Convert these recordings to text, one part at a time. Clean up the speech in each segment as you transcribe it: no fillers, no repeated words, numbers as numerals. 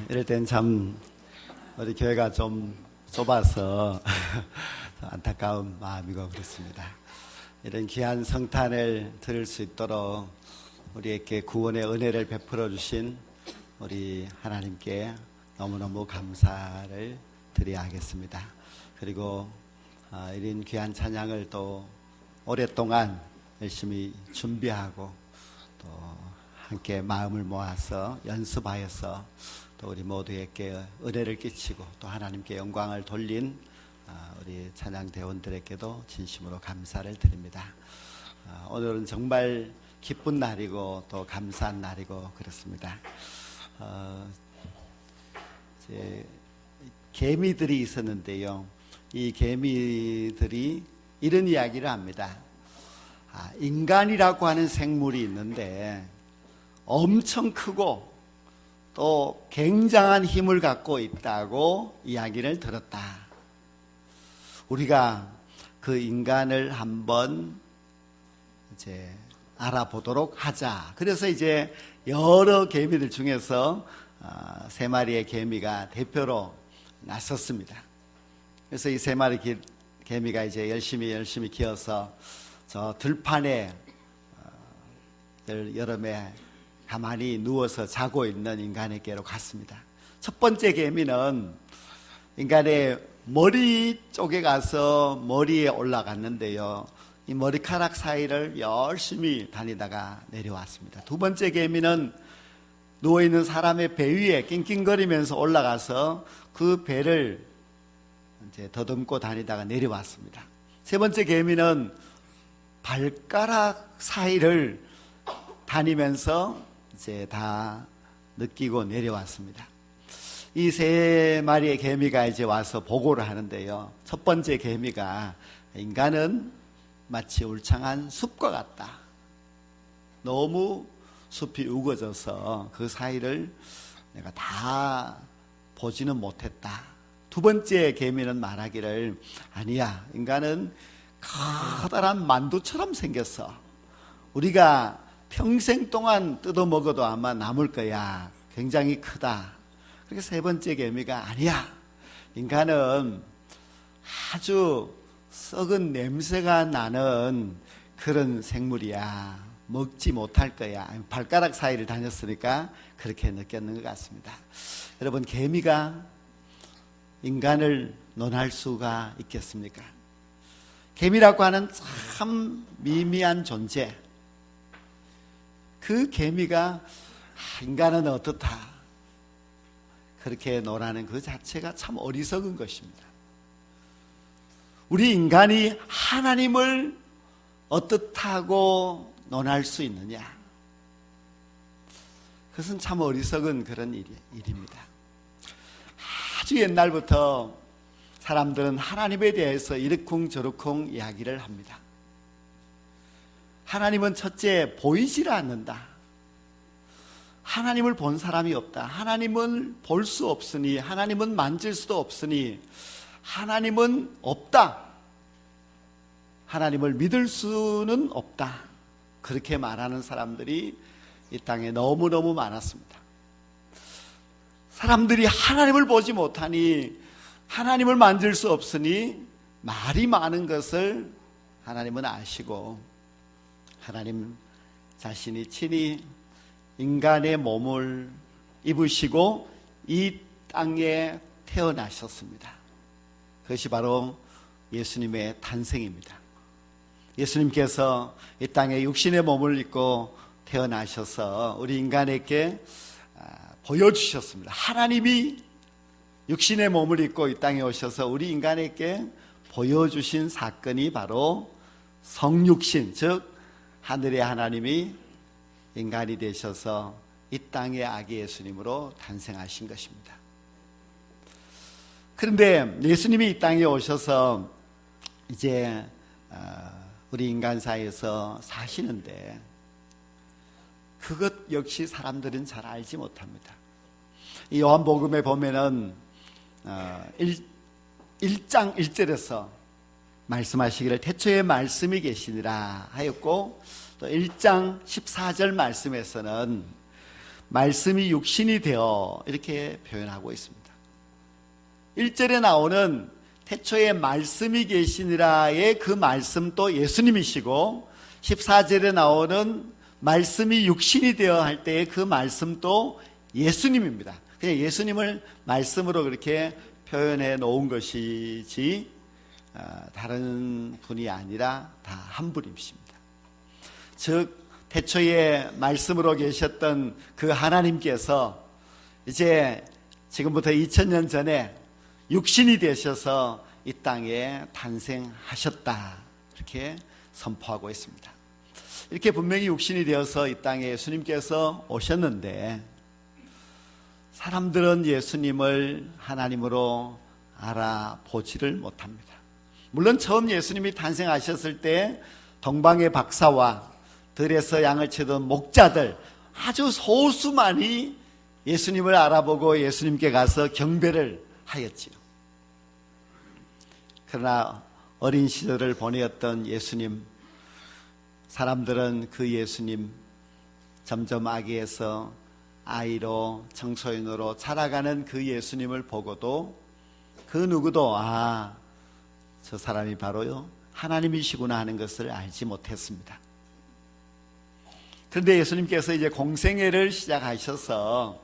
이럴 땐 참 우리 교회가 좀 좁아서 안타까운 마음이고 그렇습니다. 이런 귀한 성탄을 들을 수 있도록 우리에게 구원의 은혜를 베풀어 주신 우리 하나님께 너무너무 감사를 드려야 하겠습니다. 그리고 이런 귀한 찬양을 또 오랫동안 열심히 준비하고 또 함께 마음을 모아서 연습하여서 또 우리 모두에게 은혜를 끼치고 또 하나님께 영광을 돌린 우리 찬양대원들에게도 진심으로 감사를 드립니다. 오늘은 정말 기쁜 날이고 또 감사한 날이고 그렇습니다. 이제 개미들이 있었는데요. 이 개미들이 이런 이야기를 합니다. 인간이라고 하는 생물이 있는데 엄청 크고 또 굉장한 힘을 갖고 있다고 이야기를 들었다. 우리가 그 인간을 한번 이제 알아보도록 하자. 그래서 이제 여러 개미들 중에서 3마리의 개미가 대표로 나섰습니다. 그래서 이 3마리 개미가 이제 열심히 기어서 저 들판에 여름에 가만히 누워서 자고 있는 인간에게로 갔습니다. 첫 번째 개미는 인간의 머리 쪽에 가서 머리에 올라갔는데요. 이 머리카락 사이를 열심히 다니다가 내려왔습니다. 두 번째 개미는 누워있는 사람의 배 위에 낑낑거리면서 올라가서 그 배를 이제 더듬고 다니다가 내려왔습니다. 세 번째 개미는 발가락 사이를 다니면서 이제 다 느끼고 내려왔습니다. 이 3마리의 개미가 이제 와서 보고를 하는데요. 첫 번째 개미가 인간은 마치 울창한 숲과 같다. 너무 숲이 우거져서 그 사이를 내가 다 보지는 못했다. 두 번째 개미는 말하기를 아니야. 인간은 커다란 만두처럼 생겼어. 우리가 평생 동안 뜯어먹어도 아마 남을 거야. 굉장히 크다. 그렇게 세 번째 개미가 아니야. 인간은 아주 썩은 냄새가 나는 그런 생물이야. 먹지 못할 거야. 발가락 사이를 다녔으니까 그렇게 느꼈는 것 같습니다. 여러분, 개미가 인간을 논할 수가 있겠습니까? 개미라고 하는 참 미미한 존재, 그 개미가 인간은 어떻다 그렇게 논하는 그 자체가 참 어리석은 것입니다. 우리 인간이 하나님을 어떻다고 논할 수 있느냐? 그것은 참 어리석은 그런 일입니다. 아주 옛날부터 사람들은 하나님에 대해서 이러쿵저러쿵 이야기를 합니다. 하나님은 첫째 보이질 않는다. 하나님을 본 사람이 없다. 하나님을 볼 수 없으니, 하나님은 만질 수도 없으니 하나님은 없다. 하나님을 믿을 수는 없다. 그렇게 말하는 사람들이 이 땅에 너무너무 많았습니다. 사람들이 하나님을 보지 못하니, 하나님을 만질 수 없으니 말이 많은 것을 하나님은 아시고 하나님 자신이 친히 인간의 몸을 입으시고 이 땅에 태어나셨습니다. 그것이 바로 예수님의 탄생입니다. 예수님께서 이 땅에 육신의 몸을 입고 태어나셔서 우리 인간에게 보여주셨습니다. 하나님이 육신의 몸을 입고 이 땅에 오셔서 우리 인간에게 보여주신 사건이 바로 성육신, 즉 하늘의 하나님이 인간이 되셔서 이 땅의 아기 예수님으로 탄생하신 것입니다. 그런데 예수님이 이 땅에 오셔서 이제 우리 인간 사이에서 사시는데 그것 역시 사람들은 잘 알지 못합니다. 이 요한복음에 보면은 1장 1절에서 말씀하시기를 태초에 말씀이 계시니라 하였고, 또 1장 14절 말씀에서는 말씀이 육신이 되어 이렇게 표현하고 있습니다. 1절에 나오는 태초에 말씀이 계시니라의 그 말씀도 예수님이시고 14절에 나오는 말씀이 육신이 되어 할 때의 그 말씀도 예수님입니다. 그냥 예수님을 말씀으로 그렇게 표현해 놓은 것이지 다른 분이 아니라 다 한 분이십니다. 즉 태초에 말씀으로 계셨던 그 하나님께서 이제 지금부터 2000년 전에 육신이 되셔서 이 땅에 탄생하셨다 이렇게 선포하고 있습니다. 이렇게 분명히 육신이 되어서 이 땅에 예수님께서 오셨는데 사람들은 예수님을 하나님으로 알아보지를 못합니다. 물론 처음 예수님이 탄생하셨을 때 동방의 박사와 들에서 양을 치던 목자들 아주 소수만이 예수님을 알아보고 예수님께 가서 경배를 하였지요. 그러나 어린 시절을 보내었던 예수님, 사람들은 그 예수님 점점 아기에서 아이로 청소년으로 자라가는 그 예수님을 보고도 그 누구도 저 사람이 바로요 하나님이시구나 하는 것을 알지 못했습니다. 그런데 예수님께서 이제 공생애를 시작하셔서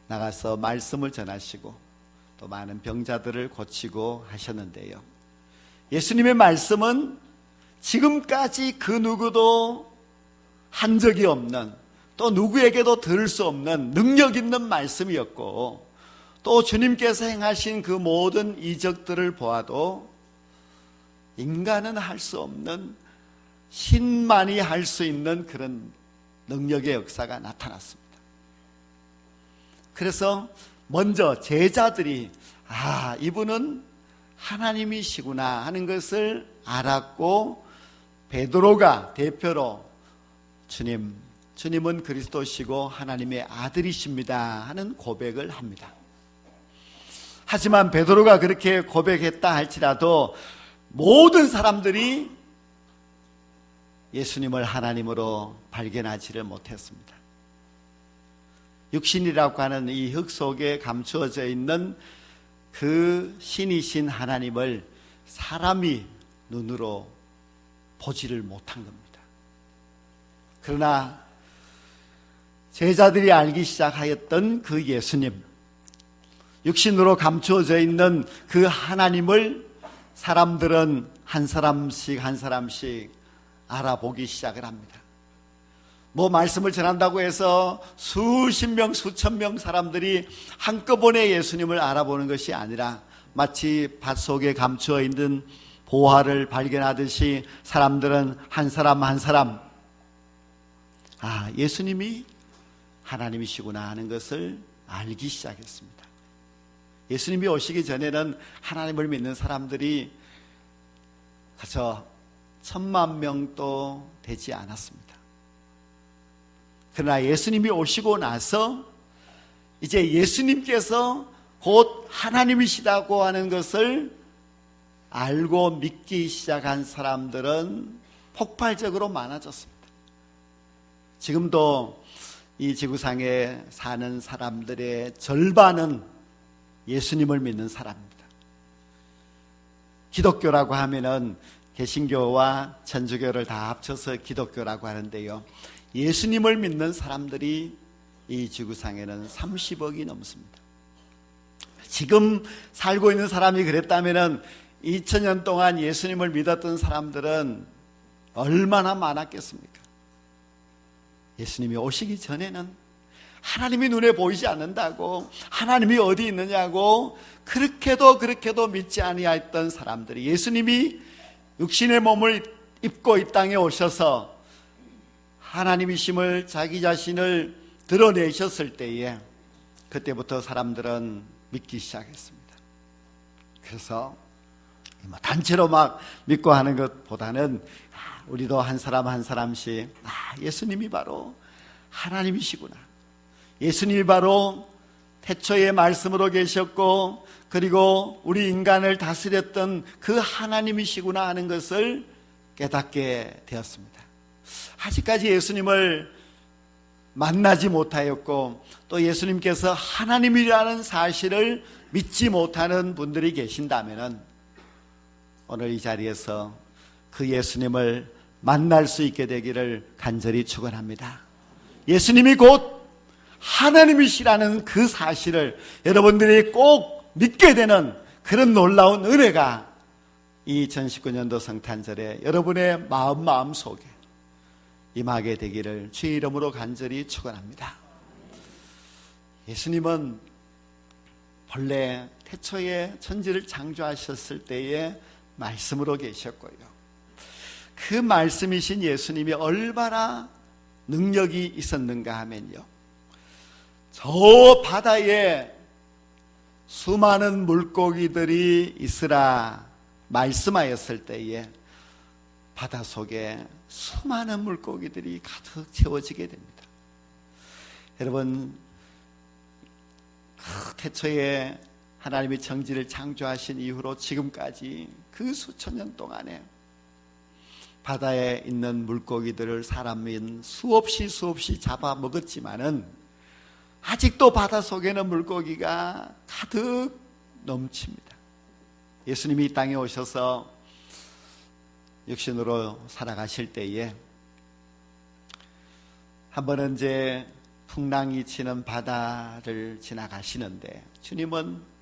나가서 말씀을 전하시고 또 많은 병자들을 고치고 하셨는데요, 예수님의 말씀은 지금까지 그 누구도 한 적이 없는, 또 누구에게도 들을 수 없는 능력 있는 말씀이었고, 또 주님께서 행하신 그 모든 이적들을 보아도 인간은 할 수 없는, 신만이 할 수 있는 그런 능력의 역사가 나타났습니다. 그래서 먼저 제자들이 이분은 하나님이시구나 하는 것을 알았고, 베드로가 대표로 주님은 그리스도시고 하나님의 아들이십니다 하는 고백을 합니다. 하지만 베드로가 그렇게 고백했다 할지라도 모든 사람들이 예수님을 하나님으로 발견하지를 못했습니다. 육신이라고 하는 이 흙 속에 감추어져 있는 그 신이신 하나님을 사람이 눈으로 보지를 못한 겁니다. 그러나 제자들이 알기 시작하였던 그 예수님, 육신으로 감추어져 있는 그 하나님을 사람들은 한 사람씩 한 사람씩 알아보기 시작을 합니다. 말씀을 전한다고 해서 수십 명, 수천 명 사람들이 한꺼번에 예수님을 알아보는 것이 아니라 마치 밭 속에 감추어 있는 보화를 발견하듯이 사람들은 한 사람 한 사람 예수님이 하나님이시구나 하는 것을 알기 시작했습니다. 예수님이 오시기 전에는 하나님을 믿는 사람들이 그저 10,000명도 되지 않았습니다. 그러나 예수님이 오시고 나서 이제 예수님께서 곧 하나님이시다고 하는 것을 알고 믿기 시작한 사람들은 폭발적으로 많아졌습니다. 지금도 이 지구상에 사는 사람들의 절반은 예수님을 믿는 사람입니다. 기독교라고 하면은 개신교와 천주교를 다 합쳐서 기독교라고 하는데요, 예수님을 믿는 사람들이 이 지구상에는 30억이 넘습니다. 지금 살고 있는 사람이 그랬다면 2000년 동안 예수님을 믿었던 사람들은 얼마나 많았겠습니까? 예수님이 오시기 전에는 하나님이 눈에 보이지 않는다고, 하나님이 어디 있느냐고 그렇게도 믿지 아니하였던 사람들이 예수님이 육신의 몸을 입고 이 땅에 오셔서 하나님이심을 자기 자신을 드러내셨을 때에 그때부터 사람들은 믿기 시작했습니다. 그래서 단체로 막 믿고 하는 것보다는 우리도 한 사람 한 사람씩 예수님이 바로 하나님이시구나, 예수님이 바로 태초의 말씀으로 계셨고 그리고 우리 인간을 다스렸던 그 하나님이시구나 하는 것을 깨닫게 되었습니다. 아직까지 예수님을 만나지 못하였고 또 예수님께서 하나님이라는 사실을 믿지 못하는 분들이 계신다면 오늘 이 자리에서 그 예수님을 만날 수 있게 되기를 간절히 축원합니다. 예수님이 곧 하나님이시라는 그 사실을 여러분들이 꼭 믿게 되는 그런 놀라운 은혜가 이 2019년도 성탄절에 여러분의 마음 속에 임하게 되기를 주의 이름으로 간절히 축원합니다. 예수님은 본래 태초에 천지를 창조하셨을 때에 말씀으로 계셨고요. 그 말씀이신 예수님이 얼마나 능력이 있었는가 하면요, 저 바다에 수많은 물고기들이 있으라 말씀하였을 때에 바다 속에 수많은 물고기들이 가득 채워지게 됩니다. 여러분, 태초에 하나님이 천지를 창조하신 이후로 지금까지 그 수천 년 동안에 바다에 있는 물고기들을 사람은 수없이 잡아먹었지만은 아직도 바다 속에는 물고기가 가득 넘칩니다. 예수님이 이 땅에 오셔서 육신으로 살아가실 때에 한 번은 이제 풍랑이 치는 바다를 지나가시는데 주님은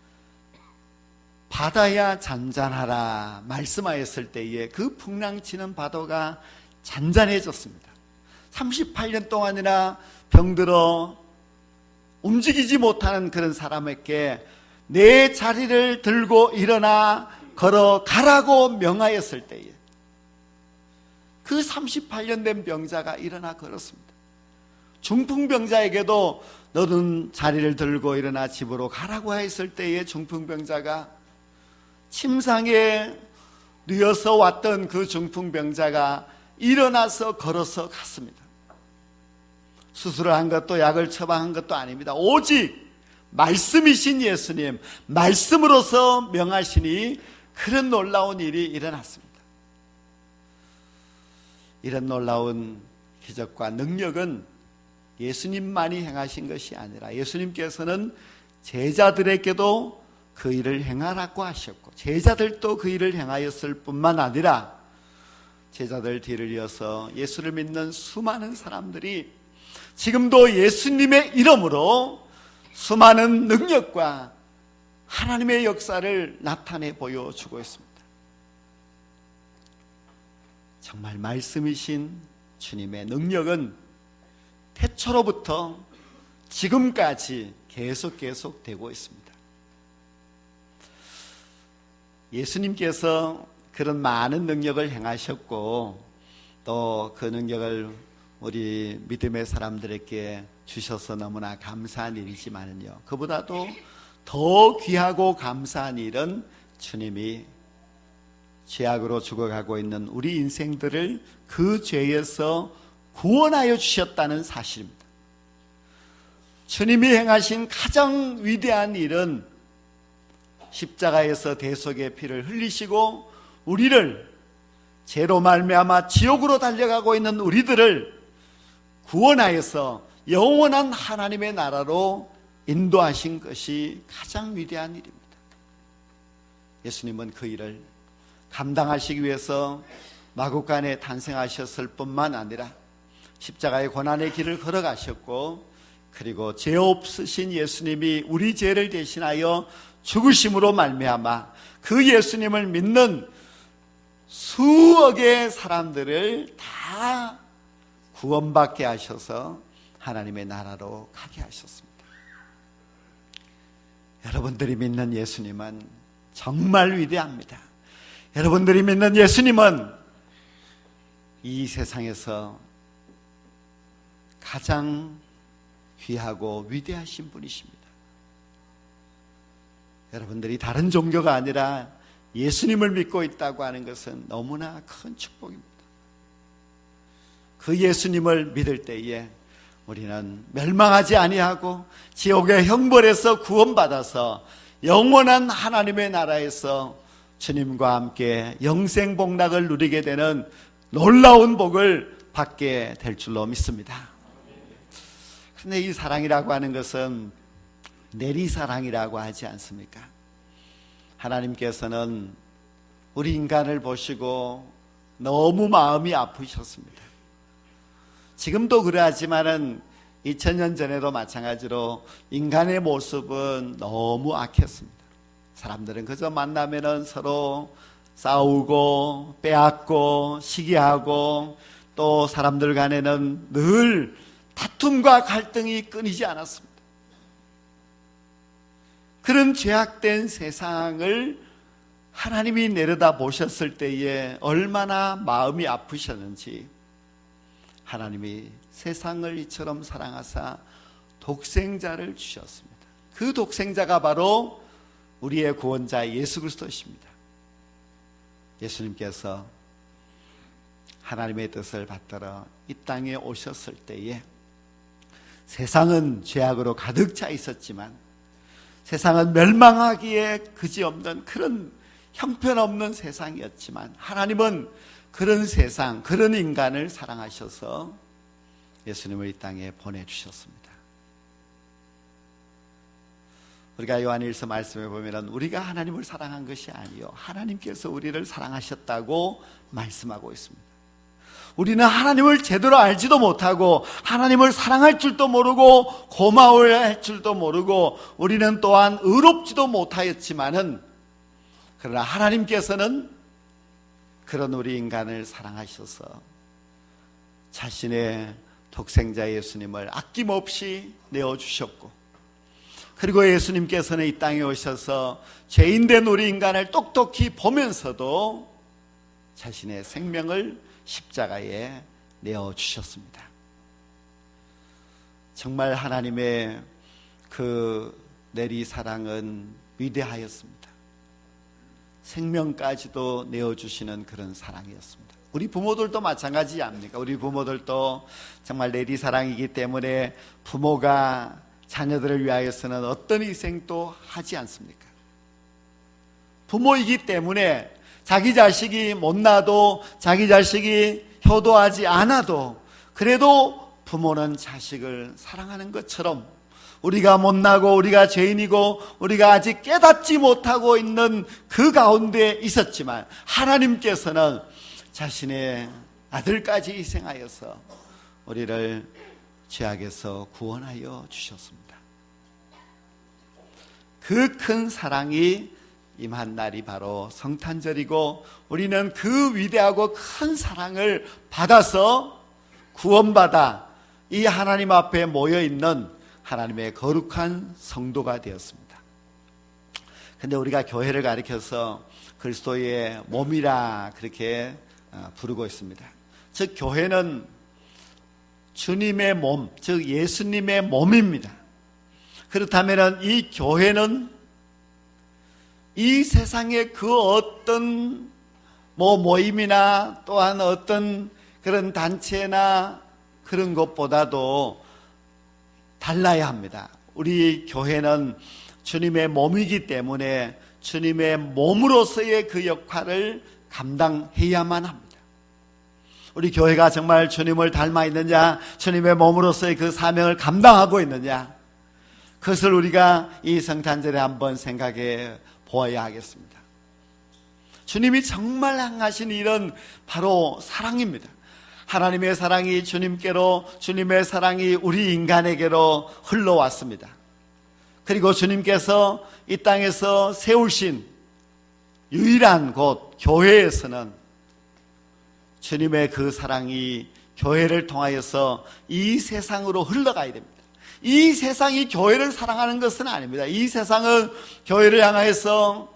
바다야 잔잔하라 말씀하였을 때에 그 풍랑 치는 바다가 잔잔해졌습니다. 38년 동안이나 병들어 움직이지 못하는 그런 사람에게 내 자리를 들고 일어나 걸어가라고 명하였을 때에 그 38년 된 병자가 일어나 걸었습니다. 중풍병자에게도 너는 자리를 들고 일어나 집으로 가라고 했을 때에 중풍병자가 침상에 누워서 왔던 그 중풍병자가 일어나서 걸어서 갔습니다. 수술을 한 것도 약을 처방한 것도 아닙니다. 오직 말씀이신 예수님, 말씀으로서 명하시니 그런 놀라운 일이 일어났습니다. 이런 놀라운 기적과 능력은 예수님만이 행하신 것이 아니라 예수님께서는 제자들에게도 그 일을 행하라고 하셨고 제자들도 그 일을 행하였을 뿐만 아니라 제자들 뒤를 이어서 예수를 믿는 수많은 사람들이 지금도 예수님의 이름으로 수많은 능력과 하나님의 역사를 나타내 보여주고 있습니다. 정말 말씀이신 주님의 능력은 태초로부터 지금까지 계속 되고 있습니다. 예수님께서 그런 많은 능력을 행하셨고 또 그 능력을 우리 믿음의 사람들에게 주셔서 너무나 감사한 일이지만요, 그보다도 더 귀하고 감사한 일은 주님이 죄악으로 죽어가고 있는 우리 인생들을 그 죄에서 구원하여 주셨다는 사실입니다. 주님이 행하신 가장 위대한 일은 십자가에서 대속의 피를 흘리시고 우리를 죄로 말미암아 지옥으로 달려가고 있는 우리들을 구원하여서 영원한 하나님의 나라로 인도하신 것이 가장 위대한 일입니다. 예수님은 그 일을 감당하시기 위해서 마구간에 탄생하셨을 뿐만 아니라 십자가의 고난의 길을 걸어가셨고 그리고 죄 없으신 예수님이 우리 죄를 대신하여 죽으심으로 말미암아 그 예수님을 믿는 수억의 사람들을 다 구원받게 하셔서 하나님의 나라로 가게 하셨습니다. 여러분들이 믿는 예수님은 정말 위대합니다. 여러분들이 믿는 예수님은 이 세상에서 가장 귀하고 위대하신 분이십니다. 여러분들이 다른 종교가 아니라 예수님을 믿고 있다고 하는 것은 너무나 큰 축복입니다. 그 예수님을 믿을 때에 우리는 멸망하지 아니하고 지옥의 형벌에서 구원받아서 영원한 하나님의 나라에서 주님과 함께 영생복락을 누리게 되는 놀라운 복을 받게 될 줄로 믿습니다. 근데 이 사랑이라고 하는 것은 내리사랑이라고 하지 않습니까? 하나님께서는 우리 인간을 보시고 너무 마음이 아프셨습니다. 지금도 그러하지만은 2000년 전에도 마찬가지로 인간의 모습은 너무 악했습니다. 사람들은 그저 만나면은 서로 싸우고 빼앗고 시기하고 또 사람들 간에는 늘 다툼과 갈등이 끊이지 않았습니다. 그런 죄악된 세상을 하나님이 내려다 보셨을 때에 얼마나 마음이 아프셨는지 하나님이 세상을 이처럼 사랑하사 독생자를 주셨습니다. 그 독생자가 바로 우리의 구원자 예수 그리스도십니다. 예수님께서 하나님의 뜻을 받들어 이 땅에 오셨을 때에 세상은 죄악으로 가득 차 있었지만 세상은 멸망하기에 그지없는 그런 형편없는 세상이었지만 하나님은 그런 세상, 그런 인간을 사랑하셔서 예수님을 이 땅에 보내주셨습니다. 우리가 요한일서 말씀에 보면 우리가 하나님을 사랑한 것이 아니요 하나님께서 우리를 사랑하셨다고 말씀하고 있습니다. 우리는 하나님을 제대로 알지도 못하고 하나님을 사랑할 줄도 모르고 고마워야 할 줄도 모르고 우리는 또한 의롭지도 못하였지만은 그러나 하나님께서는 그런 우리 인간을 사랑하셔서 자신의 독생자 예수님을 아낌없이 내어주셨고 그리고 예수님께서는 이 땅에 오셔서 죄인된 우리 인간을 똑똑히 보면서도 자신의 생명을 십자가에 내어주셨습니다. 정말 하나님의 그 내리사랑은 위대하였습니다. 생명까지도 내어주시는 그런 사랑이었습니다. 우리 부모들도 마찬가지 아닙니까? 우리 부모들도 정말 내리사랑이기 때문에 부모가 자녀들을 위하여서는 어떤 희생도 하지 않습니까? 부모이기 때문에 자기 자식이 못나도 자기 자식이 효도하지 않아도 그래도 부모는 자식을 사랑하는 것처럼 우리가 못나고 우리가 죄인이고 우리가 아직 깨닫지 못하고 있는 그 가운데 있었지만 하나님께서는 자신의 아들까지 희생하여서 우리를 죄악에서 구원하여 주셨습니다. 그 큰 사랑이 임한 날이 바로 성탄절이고 우리는 그 위대하고 큰 사랑을 받아서 구원받아 이 하나님 앞에 모여있는 하나님의 거룩한 성도가 되었습니다. 그런데 우리가 교회를 가리켜서 그리스도의 몸이라 그렇게 부르고 있습니다. 즉 교회는 주님의 몸, 즉 예수님의 몸입니다. 그렇다면 이 교회는 이 세상의 그 어떤 모임이나 또한 어떤 그런 단체나 그런 것보다도 달라야 합니다. 우리 교회는 주님의 몸이기 때문에 주님의 몸으로서의 그 역할을 감당해야만 합니다. 우리 교회가 정말 주님을 닮아 있느냐, 주님의 몸으로서의 그 사명을 감당하고 있느냐, 그것을 우리가 이 성탄절에 한번 생각해 보아야 하겠습니다. 주님이 정말 행하신 일은 바로 사랑입니다. 하나님의 사랑이 주님께로, 주님의 사랑이 우리 인간에게로 흘러왔습니다. 그리고 주님께서 이 땅에서 세우신 유일한 곳 교회에서는 주님의 그 사랑이 교회를 통하여서 이 세상으로 흘러가야 됩니다. 이 세상이 교회를 사랑하는 것은 아닙니다. 이 세상은 교회를 향해서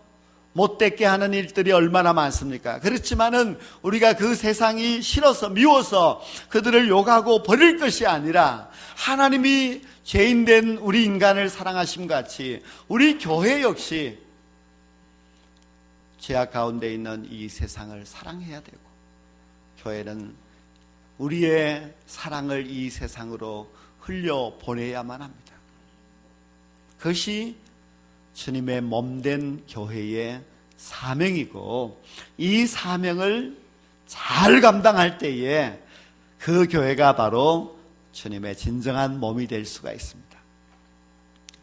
못되게 하는 일들이 얼마나 많습니까? 그렇지만은 우리가 그 세상이 싫어서 미워서 그들을 욕하고 버릴 것이 아니라 하나님이 죄인된 우리 인간을 사랑하심 같이 우리 교회 역시 죄악 가운데 있는 이 세상을 사랑해야 되고 교회는 우리의 사랑을 이 세상으로 흘려보내야만 합니다. 그것이 주님의 몸된 교회의 사명이고 이 사명을 잘 감당할 때에 그 교회가 바로 주님의 진정한 몸이 될 수가 있습니다.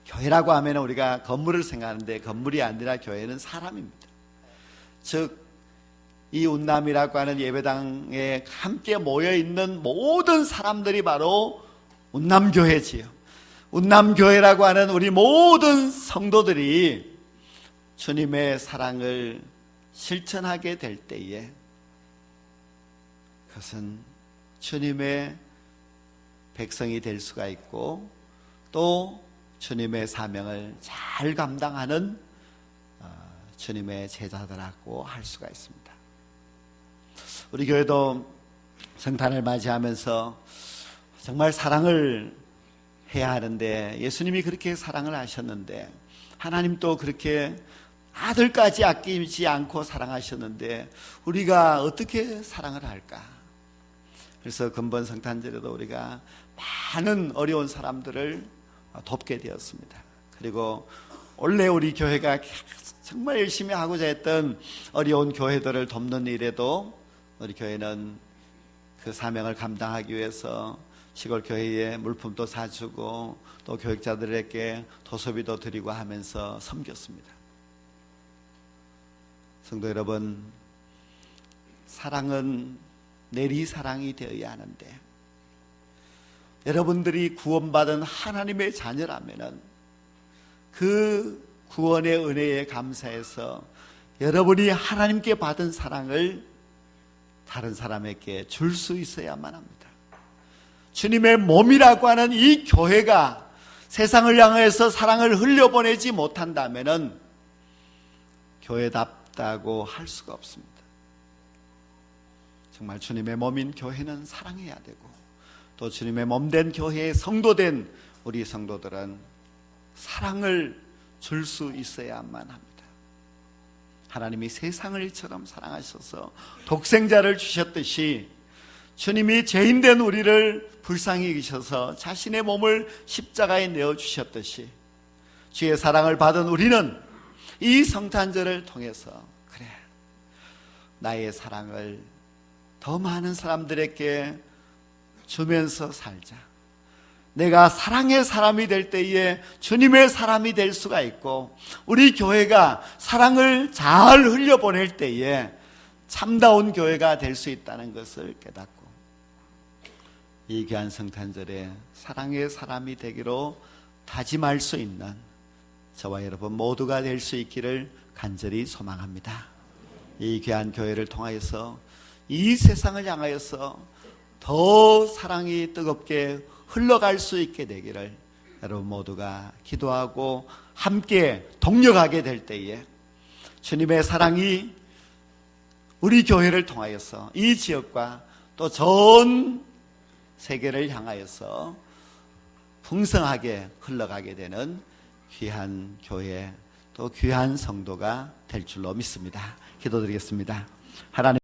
교회라고 하면 우리가 건물을 생각하는데 건물이 아니라 교회는 사람입니다. 즉 이 운남이라고 하는 예배당에 함께 모여있는 모든 사람들이 바로 운남교회지요. 운남교회라고 하는 우리 모든 성도들이 주님의 사랑을 실천하게 될 때에 그것은 주님의 백성이 될 수가 있고 또 주님의 사명을 잘 감당하는 주님의 제자들하고 할 수가 있습니다. 우리 교회도 성탄을 맞이하면서 정말 사랑을 해야 하는데 예수님이 그렇게 사랑을 하셨는데 하나님도 그렇게 아들까지 아끼지 않고 사랑하셨는데 우리가 어떻게 사랑을 할까? 그래서 근본 성탄절에도 우리가 많은 어려운 사람들을 돕게 되었습니다. 그리고 원래 우리 교회가 정말 열심히 하고자 했던 어려운 교회들을 돕는 일에도 우리 교회는 그 사명을 감당하기 위해서 시골 교회에 물품도 사주고 또 교육자들에게 도서비도 드리고 하면서 섬겼습니다. 성도 여러분, 사랑은 내리사랑이 되어야 하는데 여러분들이 구원받은 하나님의 자녀라면 그 구원의 은혜에 감사해서 여러분이 하나님께 받은 사랑을 다른 사람에게 줄 수 있어야만 합니다. 주님의 몸이라고 하는 이 교회가 세상을 향해서 사랑을 흘려보내지 못한다면 교회답다고 할 수가 없습니다. 정말 주님의 몸인 교회는 사랑해야 되고 또 주님의 몸된 교회의 성도된 우리 성도들은 사랑을 줄 수 있어야만 합니다. 하나님이 세상을 이처럼 사랑하셔서 독생자를 주셨듯이 주님이 죄인된 우리를 불쌍히 여기셔서 자신의 몸을 십자가에 내어주셨듯이 주의 사랑을 받은 우리는 이 성탄절을 통해서 그래 나의 사랑을 더 많은 사람들에게 주면서 살자. 내가 사랑의 사람이 될 때에 주님의 사람이 될 수가 있고 우리 교회가 사랑을 잘 흘려보낼 때에 참다운 교회가 될 수 있다는 것을 깨닫고 이 귀한 성탄절에 사랑의 사람이 되기로 다짐할 수 있는 저와 여러분 모두가 될 수 있기를 간절히 소망합니다. 이 귀한 교회를 통하여서 이 세상을 향하여서 더 사랑이 뜨겁게 흘러갈 수 있게 되기를 여러분 모두가 기도하고 함께 동력하게 될 때에 주님의 사랑이 우리 교회를 통하여서 이 지역과 또 전 세계를 향하여서 풍성하게 흘러가게 되는 귀한 교회 또 귀한 성도가 될 줄로 믿습니다. 기도드리겠습니다. 하나님